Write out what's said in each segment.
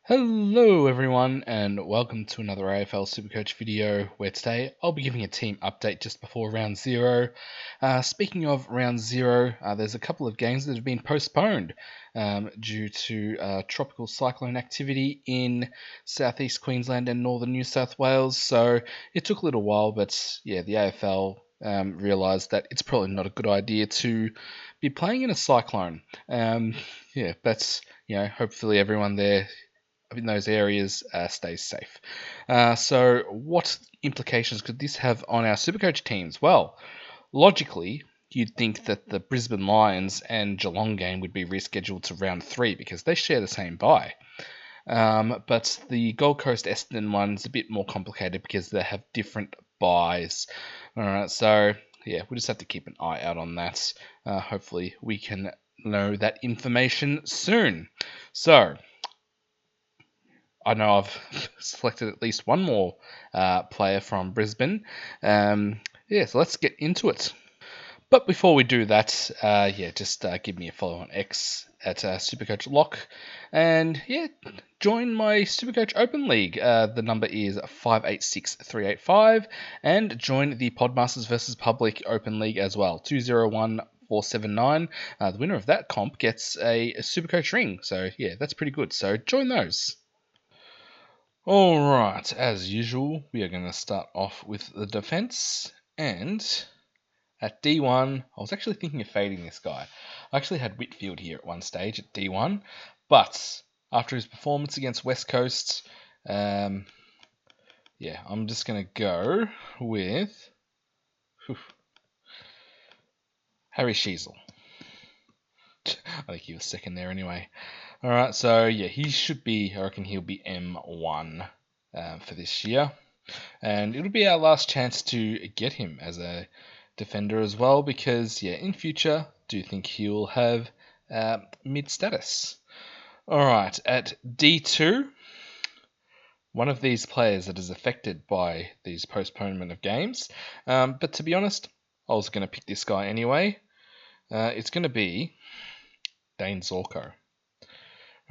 Hello everyone and welcome to another AFL Supercoach video where today I'll be giving a team update just before round 0. Speaking of round 0, there's a couple of games that have been postponed due to tropical cyclone activity in southeast Queensland and northern New South Wales. So it took a little while, but yeah, the AFL realised that it's probably not a good idea to be playing in a cyclone. That's, hopefully everyone there in those areas stays safe. So what implications could this have on our Supercoach teams? Well, logically, you'd think that the Brisbane Lions and Geelong game would be rescheduled to round 3 because they share the same bye. But the Gold Coast Essendon one's a bit more complicated because they have different byes. Alright, so yeah, we'll just have to keep an eye out on that. Hopefully we can know that information soon. So, I know I've selected at least one more player from Brisbane. So let's get into it. But before we do that, just give me a follow on X at Supercoach Lock. And join my Supercoach Open League. The number is 586385. And join the Podmasters vs. Public Open League as well, 201479. The winner of that comp gets a Supercoach ring. So yeah, that's pretty good. So join those. Alright, as usual, we are going to start off with the defense, and at D1, I was actually thinking of fading this guy. I actually had Whitfield here at one stage at D1, but after his performance against West Coast, I'm just going to go with Harry Sheasel. I think he was second there anyway. Alright, so yeah, I reckon he'll be M1 for this year. And it'll be our last chance to get him as a defender as well because, in future, do think he'll have mid status. Alright, at D2, one of these players that is affected by these postponement of games. But to be honest, I was going to pick this guy anyway. It's going to be Dane Zorko.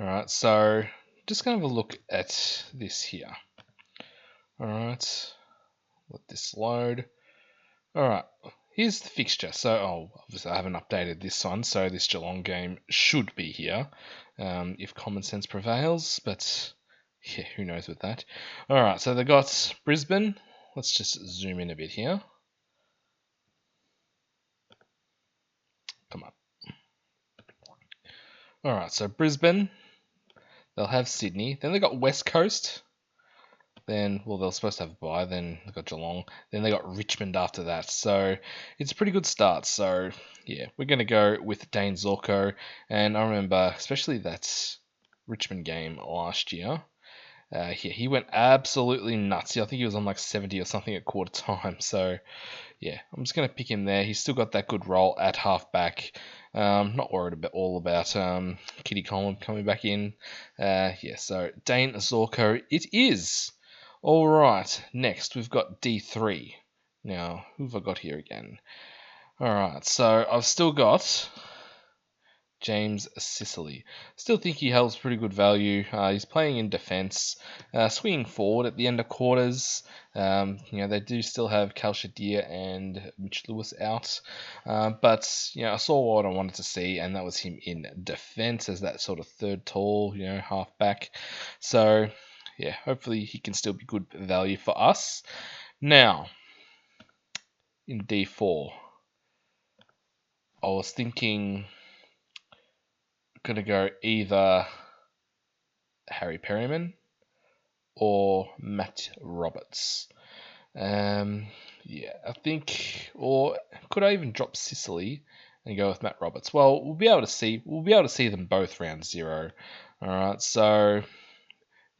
Alright, so just going to have a look at this here. Alright, let this load. Alright, here's the fixture. So, obviously I haven't updated this one, so this Geelong game should be here, if common sense prevails, but yeah, who knows with that. Alright, so they got Brisbane. Let's just zoom in a bit here. Come on. Alright, so Brisbane. They'll have Sydney. Then they got West Coast. Then, they're supposed to have a bye. Then they got Geelong. Then they got Richmond after that. So it's a pretty good start. So yeah, we're going to go with Dane Zorko. And I remember, especially that Richmond game last year. He went absolutely nuts. I think he was on like 70 or something at quarter time. So yeah, I'm just going to pick him there. He's still got that good role at halfback. Not worried about Kitty Coleman coming back in. So Dane Zorko it is. Alright, next we've got D3. Now, who have I got here again? Alright, so I've still got James Sicily. Still think he holds pretty good value. He's playing in defence, swinging forward at the end of quarters. They do still have Cal Shadir and Mitch Lewis out. But I saw what I wanted to see, and that was him in defence as that sort of third tall, half back. So, yeah, hopefully he can still be good value for us. Now, in D4, I was thinking going to go either Harry Perryman or Matt Roberts. I think, or could I even drop Sicily and go with Matt Roberts? Well, we'll be able to see them both round 0. All right, so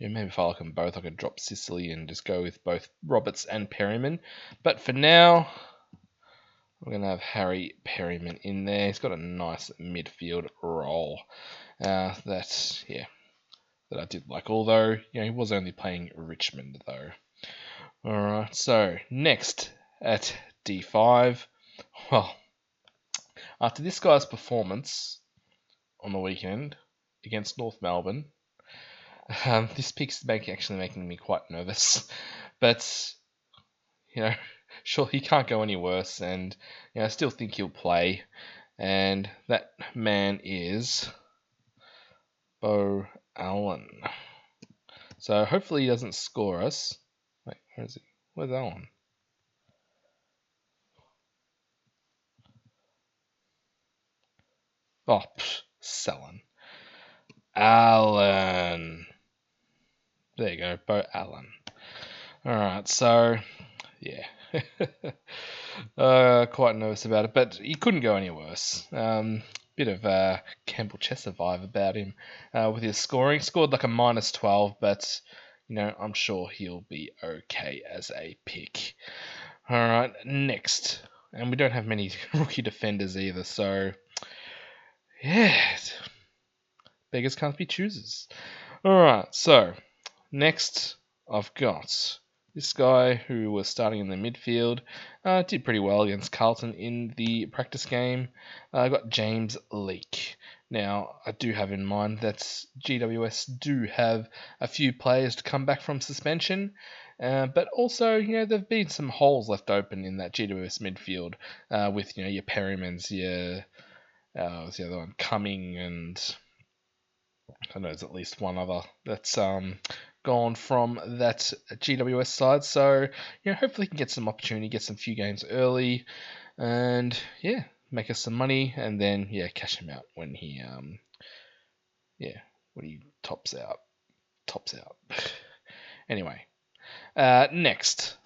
maybe if I like them both, I could drop Sicily and just go with both Roberts and Perryman. But for now, we're going to have Harry Perryman in there. He's got a nice midfield role that I did like. Although, he was only playing Richmond though. Alright, so next at D5. Well, after this guy's performance on the weekend against North Melbourne, This pick's actually making me quite nervous, but sure, he can't go any worse, and I still think he'll play. And that man is Bo Allen. So hopefully he doesn't score us. Wait, where is he? Where's Allen? Oh, Sellen. Allen. There you go, Bo Allen. Alright, so, yeah. Quite nervous about it, but he couldn't go any worse. Bit of Campbell Chester vibe about him with his scoring. Scored like a -12, but I'm sure he'll be okay as a pick. Alright, next. And we don't have many rookie defenders either, so yeah. Beggars can't be choosers. Alright, so next I've got this guy who was starting in the midfield. Did pretty well against Carlton in the practice game. I got James Leake. Now, I do have in mind that GWS do have a few players to come back from suspension, but also, there've been some holes left open in that GWS midfield with, your Perrymans, your, what's the other one, Cumming, and I know there's at least one other that's gone from that GWS side. So, hopefully he can get some opportunity, get some few games early, and make us some money, and then cash him out when he when he tops out. Anyway, next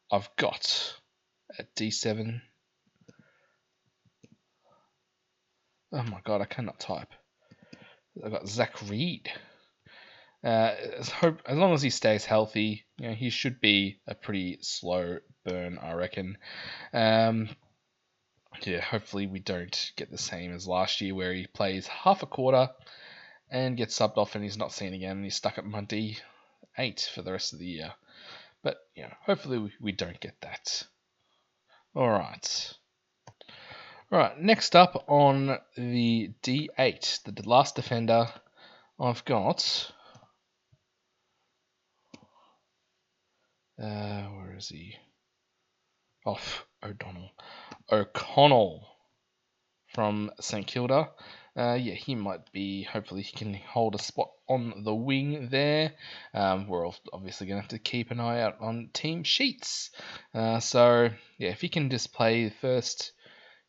I've got at D7. Oh my god, I cannot type. I've got Zach Reed. As long as he stays healthy, he should be a pretty slow burn, I reckon. Hopefully we don't get the same as last year where he plays half a quarter and gets subbed off and he's not seen again and he's stuck at my D8 for the rest of the year. But, hopefully we don't get that. Alright. Alright, next up on the D8, the last defender, I've got... where is he? O'Connell from St Kilda. He might be. Hopefully, he can hold a spot on the wing there. We're obviously going to have to keep an eye out on team sheets. If he can just play the first,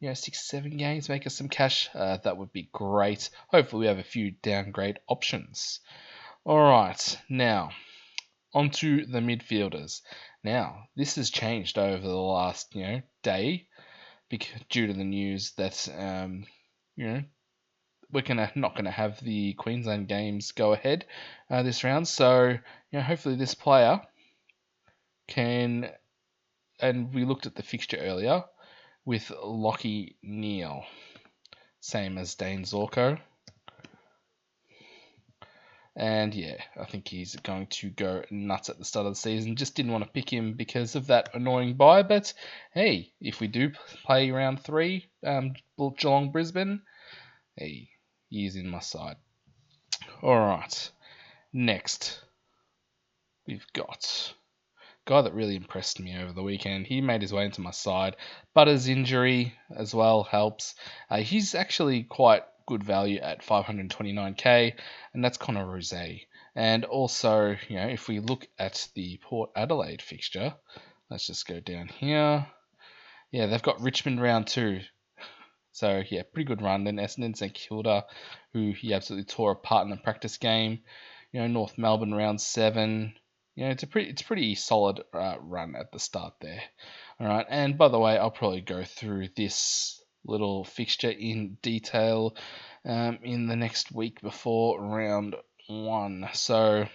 6-7 games, make us some cash, that would be great. Hopefully, we have a few downgrade options. All right, now onto the midfielders. Now, this has changed over the last, day, due to the news that, we're not gonna have the Queensland games go ahead this round. So, hopefully this player can. And we looked at the fixture earlier with Lockie Neal, same as Dane Zorko. And I think he's going to go nuts at the start of the season. Just didn't want to pick him because of that annoying bye. But hey, if we do play round 3, Geelong Brisbane, hey, he's in my side. Alright, next we've got a guy that really impressed me over the weekend. He made his way into my side. Butter's injury as well helps. He's actually quite good value at 529k, and that's Connor Rose. And also, if we look at the Port Adelaide fixture, let's just go down here. They've got Richmond round 2. So, pretty good run. Then Essendon, St Kilda, who he absolutely tore apart in the practice game. North Melbourne round 7. It's a pretty solid run at the start there. All right, and by the way, I'll probably go through this little fixture in detail in the next week before round 1. So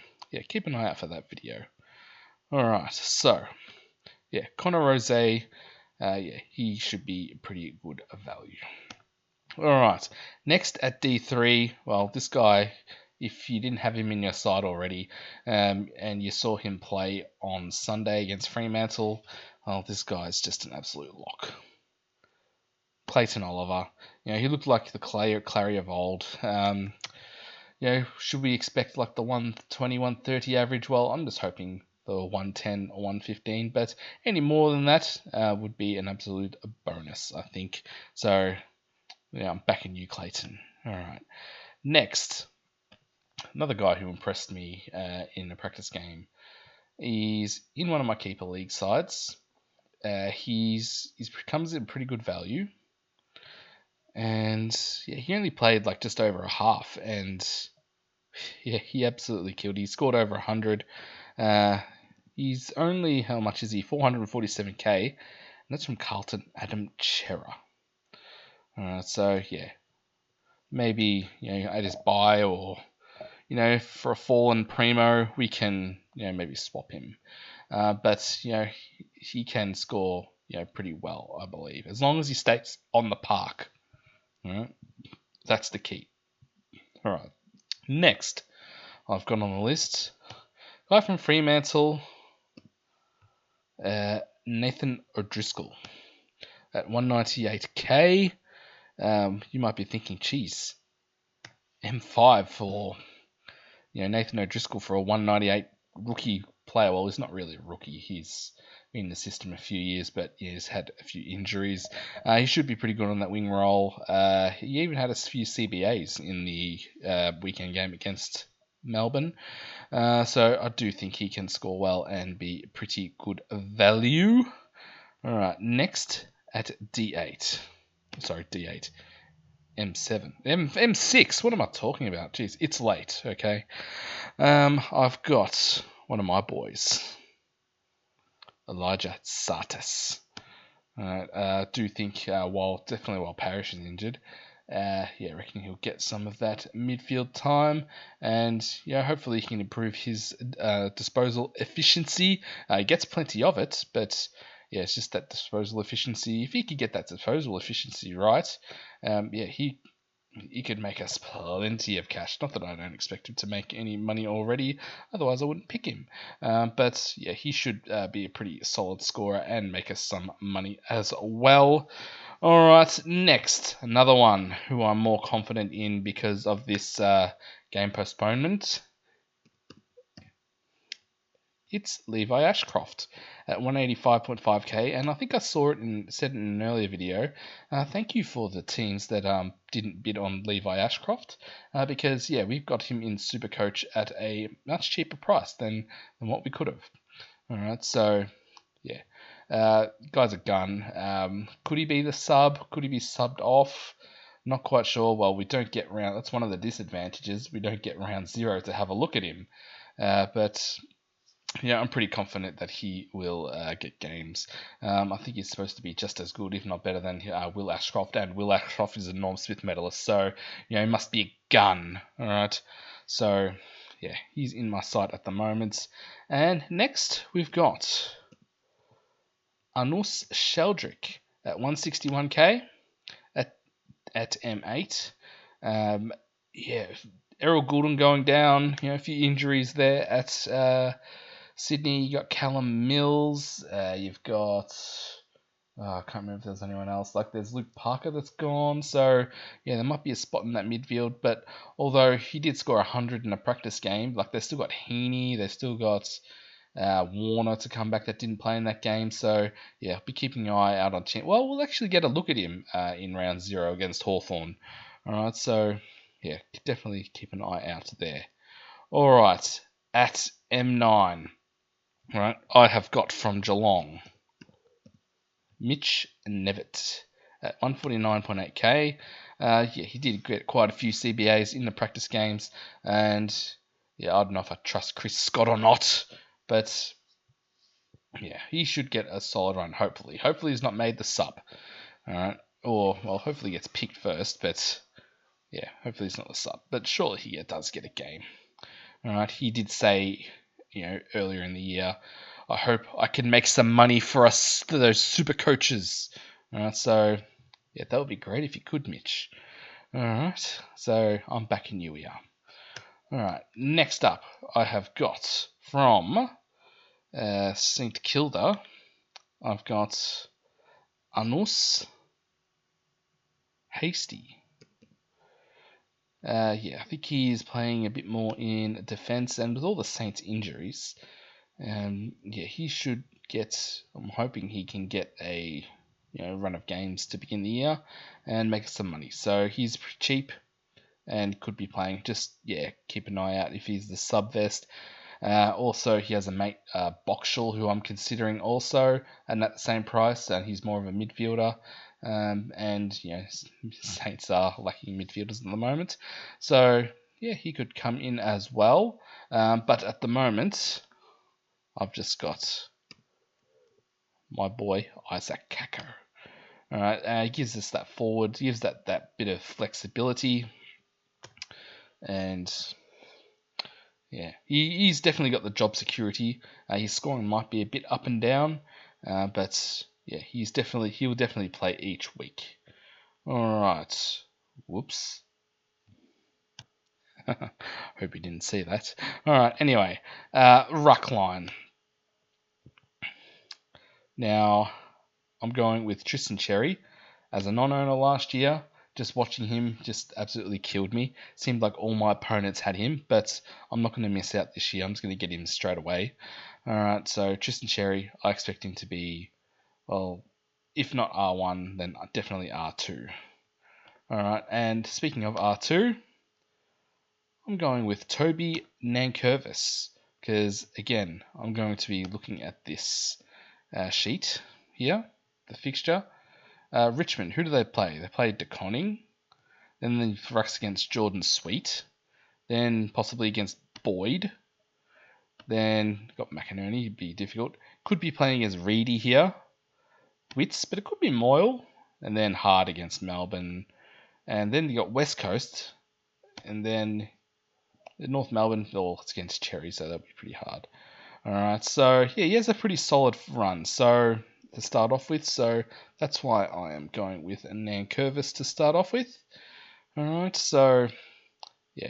keep an eye out for that video. All right, so Connor Rose, he should be pretty good value. All right, next at D3, well, this guy, if you didn't have him in your side already, and you saw him play on Sunday against Fremantle, well, this guy's just an absolute lock. Clayton Oliver, he looked like the Clary of old. should we expect like the 120, 130 average? Well, I'm just hoping the 110 or 115, but any more than that would be an absolute bonus, I think. So, I'm backing you, Clayton. All right. Next, another guy who impressed me in a practice game. He's in one of my keeper league sides. He's comes in pretty good value, and he only played like just over a half, and he absolutely killed. He scored over 100. He's only, how much is he? 447k, and that's from Carlton, Adam Chera. So maybe at his buy, or for a fallen primo, we can maybe swap him. But he can score pretty well, I believe, as long as he stays on the park. All right, that's the key. All right. Next, I've got on the list guy from Fremantle, Nathan O'Driscoll at 198k. You might be thinking, geez, M5 for Nathan O'Driscoll for a 198 rookie player. Well, he's not really a rookie. He's been in the system a few years, but he's had a few injuries. He should be pretty good on that wing role. He even had a few CBAs in the weekend game against Melbourne. So I do think he can score well and be pretty good value. All right, next at D8. Sorry, D8. M7. M6. What am I talking about? Jeez, it's late, okay? I've got one of my boys, Elijah Sartis. I do think while Parrish is injured, I reckon he'll get some of that midfield time, and hopefully he can improve his disposal efficiency. He gets plenty of it, but it's just that disposal efficiency. If he could get that disposal efficiency right, he could make us plenty of cash. Not that I don't expect him to make any money already, otherwise I wouldn't pick him. But he should be a pretty solid scorer and make us some money as well. All right, next, another one who I'm more confident in because of this game postponement. It's Levi Ashcroft at 185.5k, and I think I saw it and said in an earlier video. Thank you for the teams that didn't bid on Levi Ashcroft, because we've got him in Supercoach at a much cheaper price than what we could have. All right, so guy's a gun. Could he be the sub? Could he be subbed off? Not quite sure. Well, we don't get round. That's one of the disadvantages. We don't get round 0 to have a look at him, but. I'm pretty confident that he will get games. I think he's supposed to be just as good, if not better, than Will Ashcroft, and Will Ashcroft is a Norm Smith medalist, so he must be a gun. All right, so he's in my sight at the moment. And next we've got Arnus Sheldrick at 161k at M8. Errol Goulden going down. A few injuries there at Sydney. You got Callum Mills. You've got I can't remember if there's anyone else. Like there's Luke Parker that's gone. So there might be a spot in that midfield. But although he did score 100 in a practice game, like they've still got Heaney. They've still got Warner to come back that didn't play in that game. So I'll be keeping an eye out on. Well, we'll actually get a look at him in round 0 against Hawthorn. All right. So definitely keep an eye out there. All right, at M9. Right, I have got from Geelong, Mitch Nevitt at 149.8k. He did get quite a few CBAs in the practice games, and I don't know if I trust Chris Scott or not, but he should get a solid run. Hopefully, he's not made the sub. All right, or hopefully he gets picked first, but hopefully he's not the sub. But surely he does get a game. All right, he did say earlier in the year, I hope I can make some money for us, those super coaches. All right, so that would be great if you could, Mitch. All right, so I'm backing you here. All right, next up, I have got from St Kilda, I've got Arnus Hasty. Yeah, I think he is playing a bit more in defence, and with all the Saints injuries, yeah, he should get. I'm hoping he can get a run of games to begin the year and make some money. So he's cheap and could be playing. Just keep an eye out if he's the sub vest. Also, he has a mate, Boxall, who I'm considering also, and at the same price, and he's more of a midfielder. And Saints are lacking midfielders at the moment, so yeah, he could come in as well. But at the moment, I've just got my boy Isaac Kako. All right, he gives us that forward, gives that bit of flexibility, and yeah, he's definitely got the job security. His scoring might be a bit up and down, but yeah, he will definitely play each week. All right. Whoops. Hope you didn't see that. All right. Anyway, ruck line. Now, I'm going with Tristan Cherry as a non-owner last year. Just watching him just absolutely killed me. Seemed like all my opponents had him, but I'm not going to miss out this year. I'm just going to get him straight away. All right, so Tristan Cherry, I expect him to be, well, if not R1, then definitely R2. All right, and speaking of R2, I'm going with Toby Nankervis because, again, I'm going to be looking at this sheet here, the fixture. Richmond, who do they play? They play De Koning, then the Rucks against Jordan Sweet, then possibly against Boyd, then got McInerney, it'd be difficult. Could be playing as Reedy here, Wits, but it could be Moyle, and then Hard against Melbourne, and then you got West Coast, and then North Melbourne, well, it's against Cherry, so that'll be pretty hard. Alright, so yeah, he has a pretty solid run to start off with, so that's why I am going with a Nankervis to start off with. Alright, so yeah,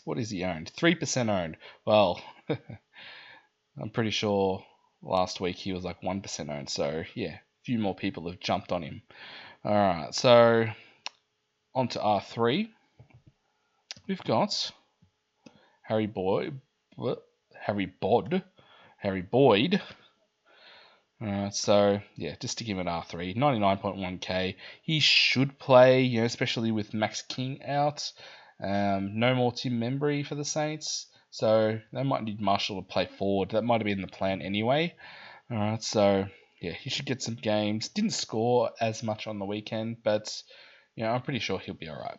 what is he owned? 3% owned. Well, I'm pretty sure last week he was like 1% owned, so yeah, a few more people have jumped on him. Alright, so on to R3. We've got Harry Boyd. So yeah, just to give him an R3, 99.1k. He should play, especially with Max King out. No more Tim Membry for the Saints, so they might need Marshall to play forward. That might have been the plan anyway. Alright, so yeah, he should get some games. Didn't score as much on the weekend, but I'm pretty sure he'll be alright.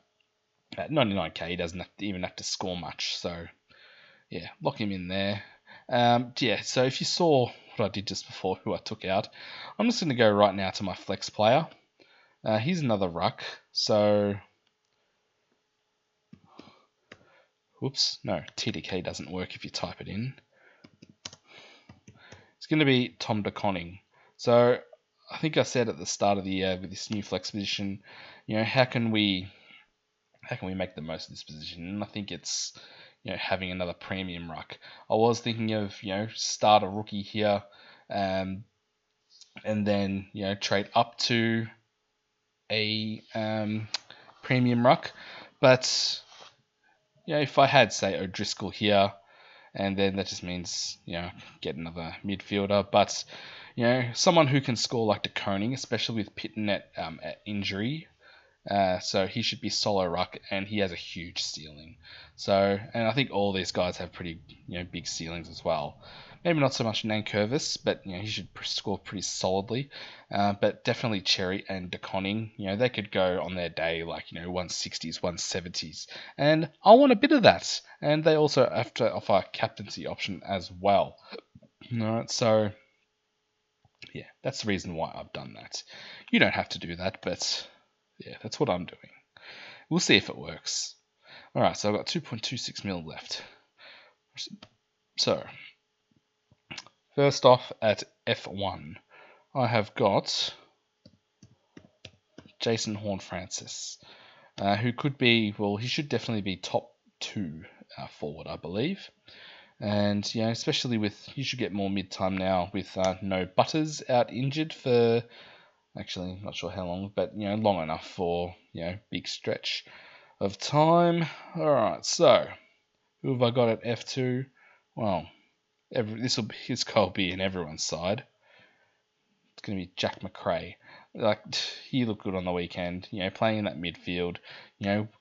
At 99k, he doesn't even have to score much, so yeah, lock him in there. Yeah, so if you saw what I did just before, who I took out, I'm just going to go right now to my flex player. Here's another ruck. So, whoops, no, TDK doesn't work if you type it in. It's going to be Tom De Koning. So, I think I said at the start of the year with this new flex position, how can we make the most of this position? And I think it's having another premium ruck. I was thinking of start a rookie here, and then trade up to a premium ruck. But if I had say O'Driscoll here, and then that just means get another midfielder, but someone who can score like De Koning, especially with Pitton at injury. So he should be solo ruck, and he has a huge ceiling. So, and I think all these guys have pretty big ceilings as well. Maybe not so much Nankervis, but he should score pretty solidly. But definitely Cherry and De Koning, they could go on their day like 160s, 170s, and I want a bit of that. And they also have to offer a captaincy option as well. Alright, so yeah, that's the reason why I've done that. You don't have to do that, but yeah, that's what I'm doing. We'll see if it works. Alright, so I've got 2.26 mil left. So, first off at F1, I have got Jason Horne-Francis, who could be, well, he should definitely be top 2 forward, I believe. And, especially he should get more mid-time now with no Butters out injured for, actually, not sure how long, but, long enough for, big stretch of time. Alright, so who have I got at F2? Well, this guy will be in everyone's side. It's going to be Jack McRae. Like, he looked good on the weekend, playing in that midfield.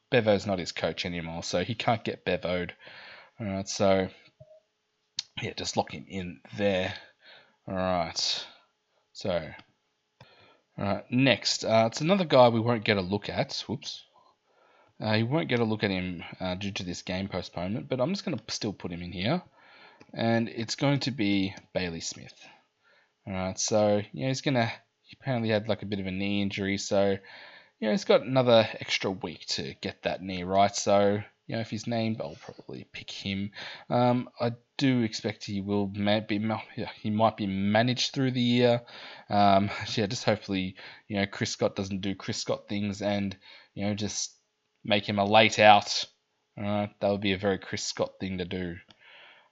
Bevo's not his coach anymore, so he can't get bevoed. Alright, so yeah, just lock him in there. Alright, so next, it's another guy we won't get a look at. Whoops. You won't get a look at him due to this game postponement, but I'm just going to still put him in here. And it's going to be Bailey Smith. Alright, so he apparently had like a bit of a knee injury, so he's got another extra week to get that knee right. So if he's named, I'll probably pick him. I do expect he might be managed through the year. Just hopefully Chris Scott doesn't do Chris Scott things and just make him a late out. That would be a very Chris Scott thing to do.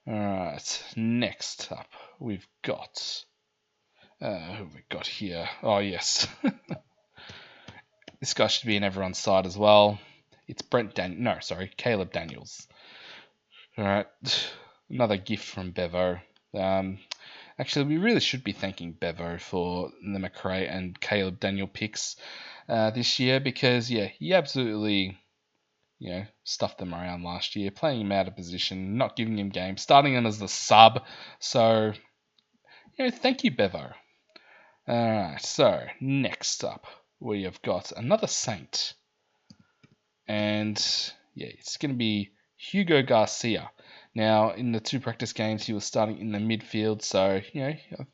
Alright, next up we've got who have we got here? Oh yes. This guy should be in everyone's side as well. It's Caleb Daniels. Alright, another gift from Bevo. Actually, we really should be thanking Bevo for the McRae and Caleb Daniel picks this year because, he absolutely, stuffed them around last year, playing him out of position, not giving him games, starting him as the sub. So, thank you, Bevo. Alright, so next up we have got another Saint. And it's going to be Hugo Garcia. Now, in the 2 practice games, he was starting in the midfield, so,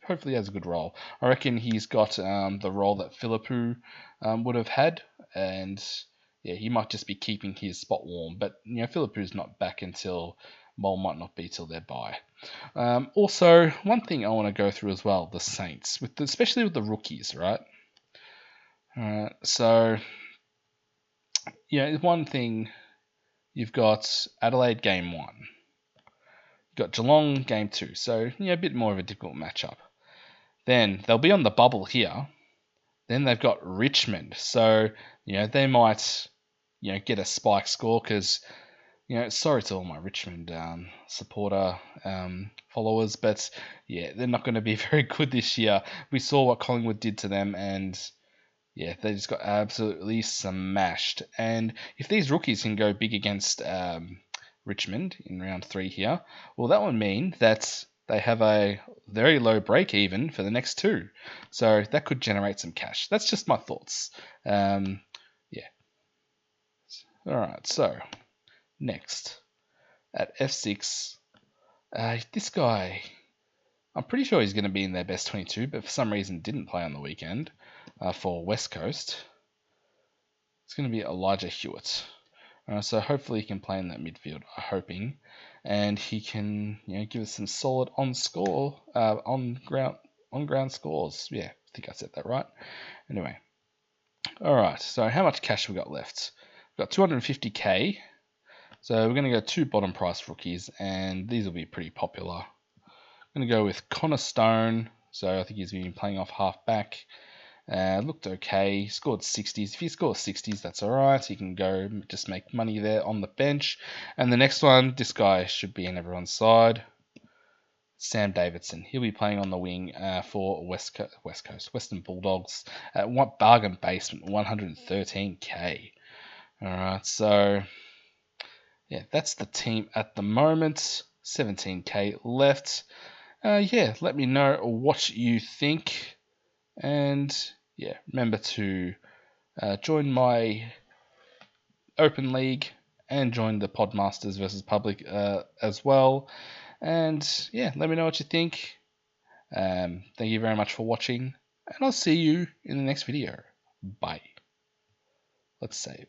hopefully he has a good role. I reckon he's got the role that Philippou would have had, and he might just be keeping his spot warm. But, Philippou's not back until, might not be till they're bye. Also, one thing I want to go through as well, the Saints, especially with the rookies, right? So, one thing, you've got Adelaide game 1. You've got Geelong game 2, so a bit more of a difficult matchup. Then they'll be on the bubble here. Then they've got Richmond, so they might get a spike score because sorry to all my Richmond supporter followers, but they're not going to be very good this year. We saw what Collingwood did to them, and they just got absolutely smashed. And if these rookies can go big against Richmond in round 3 here, well, that would mean that they have a very low break even for the next 2. So that could generate some cash. That's just my thoughts. Alright, so next at F6, this guy, I'm pretty sure he's going to be in their best 22, but for some reason didn't play on the weekend for West Coast. It's going to be Elijah Hewitt. So hopefully he can play in that midfield, I'm hoping, and he can give us some solid on ground scores. Yeah, I think I said that right. Anyway, all right. So how much cash have we got left? We've got 250k. So we're going to go 2 bottom price rookies, and these will be pretty popular. I'm going to go with Connor Stone. So I think he's been playing off half back. Looked okay, scored 60s. If he scores 60s, that's alright. He can go just make money there on the bench. And the next one, this guy should be in everyone's side. Sam Davidson. He'll be playing on the wing for Western Bulldogs at what bargain basement, 113k. Alright, so that's the team at the moment. 17k left. Let me know what you think. And remember to join my Open League and join the Podmasters versus Public as well. And let me know what you think. Thank you very much for watching, and I'll see you in the next video. Bye. Let's save.